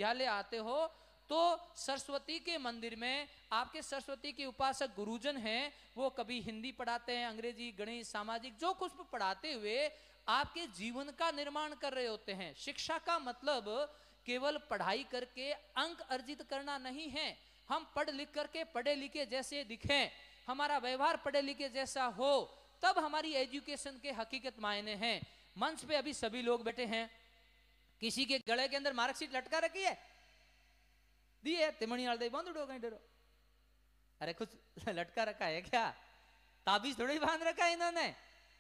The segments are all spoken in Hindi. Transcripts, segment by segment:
विद्यालय आते हो तो सरस्वती के मंदिर में आपके सरस्वती के उपासक गुरुजन हैं, वो कभी हिंदी पढ़ाते हैं, अंग्रेजी, गणित, सामाजिक, जो कुछ भी पढ़ाते हुए आपके जीवन का निर्माण कर रहे होते हैं। शिक्षा का मतलब केवल पढ़ाई करके अंक अर्जित करना नहीं है। हम पढ़ लिख करके पढ़े लिखे जैसे दिखें, हमारा व्यवहार पढ़े लिखे जैसा हो, तब हमारी एजुकेशन के हकीकत मायने हैं। मंच पे अभी सभी लोग बैठे हैं, किसी के गले के अंदर मार्कशीट लटका रखी है, दिए तिमणी आल दे बांधड़ो कहीं डरो, अरे कुछ लटका रखा है क्या? ताबीज थोड़ी बांध रखा है इन्होंने,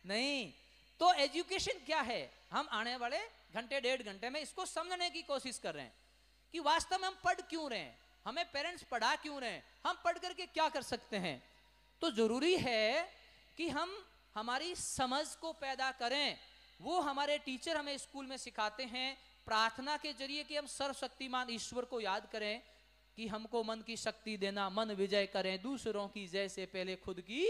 नहीं। तो एजुकेशन क्या है? हम आने वाले घंटे डेढ़ घंटे में इसको समझने की कोशिश कर रहे हैं कि वास्तव में हम पढ़ क्यों रहे हैं, हमें पेरेंट्स पढ़ा क्यों रहे हैं, हम पढ़ करके क्या कर सकते हैं। तो जरूरी है कि हम हमारी समझ को पैदा करें। वो हमारे टीचर हमें स्कूल में सिखाते हैं प्रार्थना के जरिए कि हम सर्वशक्तिमान ईश्वर को याद करें कि हमको मन की शक्ति देना, मन विजय करें, दूसरों की जय से पहले खुद की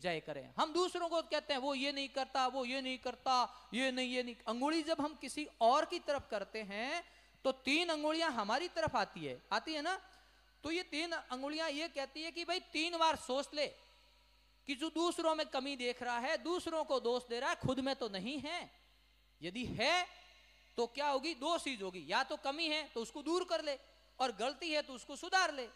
जय करें। हम दूसरों को कहते हैं वो ये नहीं करता, वो ये नहीं करता, ये नहीं। अंगुली जब हम किसी और की तरफ करते हैं तो 3 अंगुलियां हमारी तरफ आती है ना। तो ये 3 अंगुलियां ये कहती है कि भाई 3 बार सोच ले कि जो दूसरों में कमी देख रहा है, दूसरों को दोष दे रहा है, खुद में तो नहीं है। यदि है तो क्या होगी? 2 चीज होगी, या तो कमी है तो उसको दूर कर ले, और गलती है तो उसको सुधार ले।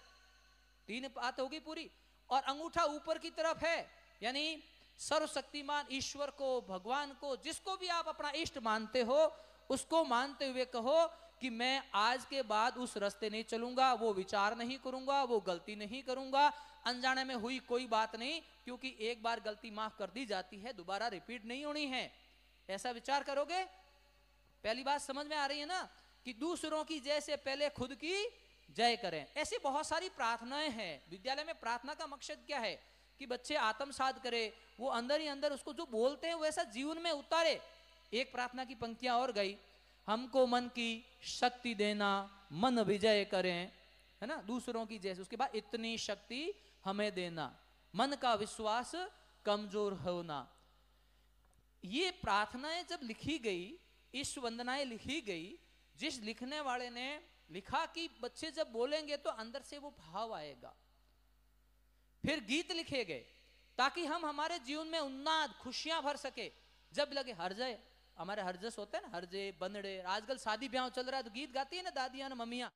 3 बात होगी पूरी। और अंगूठा ऊपर की तरफ है, यानी सर्वशक्तिमान ईश्वर को, भगवान को, जिसको भी आप अपना इष्ट मानते हो, उसको मानते हुए कहो कि मैं आज के बाद उस रास्ते नहीं चलूंगा, वो विचार नहीं करूंगा, वो गलती नहीं करूंगा। अनजाने में हुई कोई बात नहीं, क्योंकि एक बार गलती माफ कर दी जाती है, दोबारा रिपीट नहीं होनी है। ऐसा विचार करोगे? पहली बात समझ में आ रही है ना कि दूसरों की जय से पहले खुद की जय करें। ऐसी बहुत सारी प्रार्थनाएं हैं। विद्यालय में प्रार्थना का मकसद क्या है कि बच्चे आत्मसात करे, वो अंदर ही अंदर उसको जो बोलते हैं वैसा जीवन में उतारे। एक प्रार्थना की पंक्तियां और गई, हमको मन की शक्ति देना, मन विजय करें, है ना, दूसरों की जैसे। उसके बाद इतनी शक्ति हमें देना, मन का विश्वास कमजोर होना। ये प्रार्थनाएं जब लिखी गई, ईश्वर वंदनाएं लिखी गई, जिस लिखने वाले ने लिखा कि बच्चे जब बोलेंगे तो अंदर से वो भाव आएगा। फिर गीत लिखे गए ताकि हम हमारे जीवन में उन्नाद, खुशियां भर सके। जब लगे हरजय, हमारे हरजस होते हैं ना, हरजे, बंदड़े, आजकल शादी ब्याह चल रहा है तो गीत गाती है ना दादियां ना मम्मियां,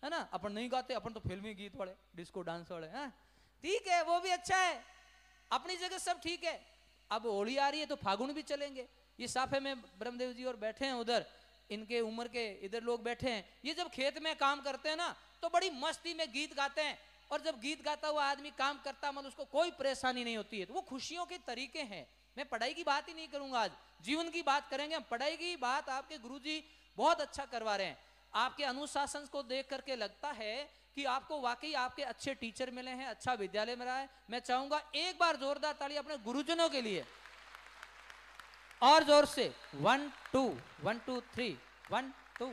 है ना। अपन नहीं गाते, अपन तो फिल्मी गीत वाले, डिस्को डांस वाले हैं। ठीक है, वो भी अच्छा है, अपनी जगह सब ठीक है। अब होली आ रही है तो फागुन भी चलेंगे। ये साफे में ब्रह्मदेव जी और बैठे हैं, उधर इनके उम्र के इधर लोग बैठे हैं। ये जब खेत में काम करते हैं ना तो बड़ी मस्ती में गीत गाते हैं, और जब गीत गाता हुआ आदमी काम करता मतलब उसको कोई परेशानी नहीं होती है। तो वो खुशियों के तरीके हैं। मैं पढ़ाई की बात ही नहीं करूंगा, आज जीवन की बात करेंगे हम। पढ़ाई की बात आपके गुरुजी बहुत अच्छा करवा रहे हैं। आपके अनुशासन को देख करके लगता है कि आपको वाकई आपके अच्छे टीचर मिले हैं, अच्छा विद्यालय मिला है। मैं चाहूंगा एक बार जोरदार ताली अपने गुरुजनों के लिए, और जोर से 1 2 1 2 3 1 2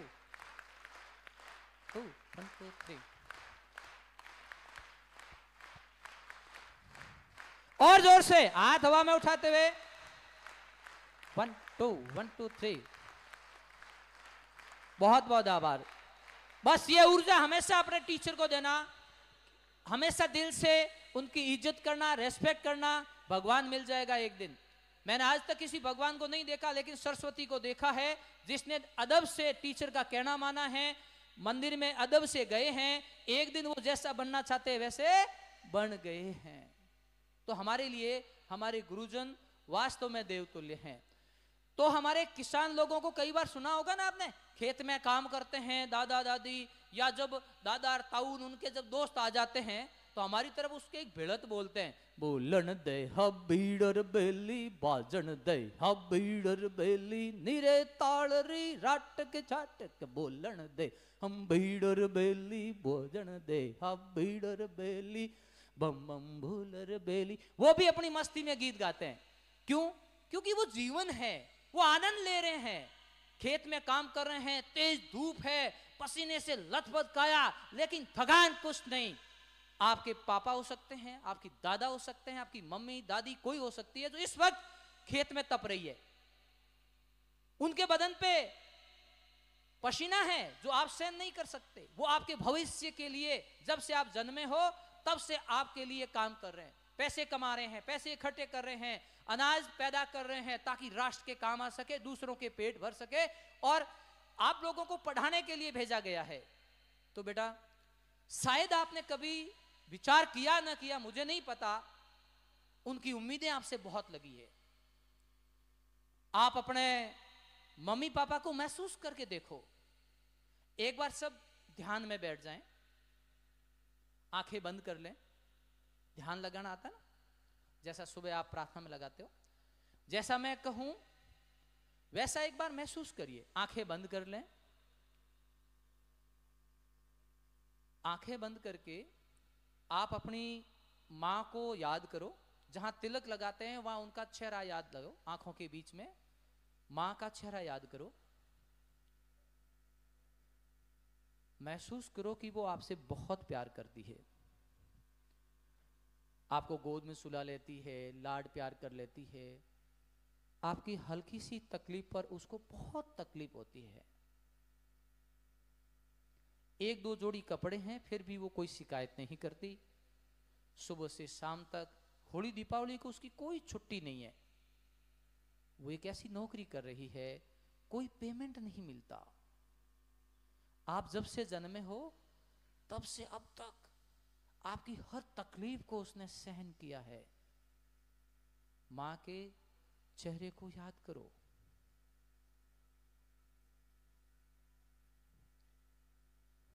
2 1 2 3, और जोर से हाथ हवा में उठाते हुए 1 2 1 2 3। बहुत बहुत आभार। बस ये ऊर्जा हमेशा अपने टीचर को देना, हमेशा दिल से उनकी इज्जत करना, रेस्पेक्ट करना। भगवान मिल जाएगा एक दिन। मैंने आज तक किसी भगवान को नहीं देखा, लेकिन सरस्वती को देखा है, जिसने अदब से टीचर का कहना माना है, मंदिर में अदब से गए हैं। एक दिन वो जैसा बनना चाहते हैं वैसे बन गए हैं। तो हमारे लिए हमारे गुरुजन वास्तव में देवतुल्य हैं। तो हमारे किसान लोगों को कई बार सुना होगा ना आपने, खेत में काम करते हैं दादा दादी, या जब दादा ताऊ उनके जब दोस्त आ जाते हैं तो हमारी तरफ उसके एक भिड़त बोलते हैं, बोलन दे हबीडर बेली बाजन दे हबीडर बेली निरे तालरी राटक छाटक बोलन दे हम भीडर बेली भोजन दे हबीडर बेली बम बम भूलर बेली। वो भी अपनी मस्ती में गीत गाते हैं। क्यों? क्योंकि वो जीवन है, वो आनंद ले रहे हैं। खेत में काम कर रहे हैं, तेज धूप है, पसीने से लथपथ काया, लेकिन थकान कुछ नहीं। आपके पापा हो सकते हैं, आपकी दादा हो सकते हैं, आपकी मम्मी दादी कोई हो सकती है जो इस वक्त खेत में तप रही है। उनके बदन पे पसीना है जो आप सहन नहीं कर सकते। वो आपके भविष्य के लिए जब से आप जन्मे हो तब से आपके लिए काम कर रहे हैं, पैसे कमा रहे हैं, पैसे इकट्ठे कर रहे हैं, अनाज पैदा कर रहे हैं ताकि राष्ट्र के काम आ सके, दूसरों के पेट भर सके, और आप लोगों को पढ़ाने के लिए भेजा गया है। तो बेटा शायद आपने कभी विचार किया ना किया मुझे नहीं पता, उनकी उम्मीदें आपसे बहुत लगी है। आप अपने मम्मी पापा को महसूस करके देखो। एक बार सब ध्यान में बैठ जाएं, आंखें बंद कर लें। ध्यान लगाना आता है ना, जैसा सुबह आप प्रार्थना में लगाते हो, जैसा मैं कहूं वैसा एक बार महसूस करिए। आंखें बंद कर लें। आंखें बंद करके आप अपनी मां को याद करो। जहां तिलक लगाते हैं वहां उनका चेहरा याद लगाओ, आंखों के बीच में मां का चेहरा याद करो। महसूस करो कि वो आपसे बहुत प्यार करती है, आपको गोद में सुला लेती है, लाड प्यार कर लेती है। आपकी हल्की सी तकलीफ पर उसको बहुत तकलीफ होती है। एक दो जोड़ी कपड़े हैं फिर भी वो कोई शिकायत नहीं करती। सुबह से शाम तक, होली दीपावली को उसकी कोई छुट्टी नहीं है। वो एक ऐसी नौकरी कर रही है, कोई पेमेंट नहीं मिलता। आप जब से जन्मे हो तब से अब तक आपकी हर तकलीफ को उसने सहन किया है। मां के चेहरे को याद करो।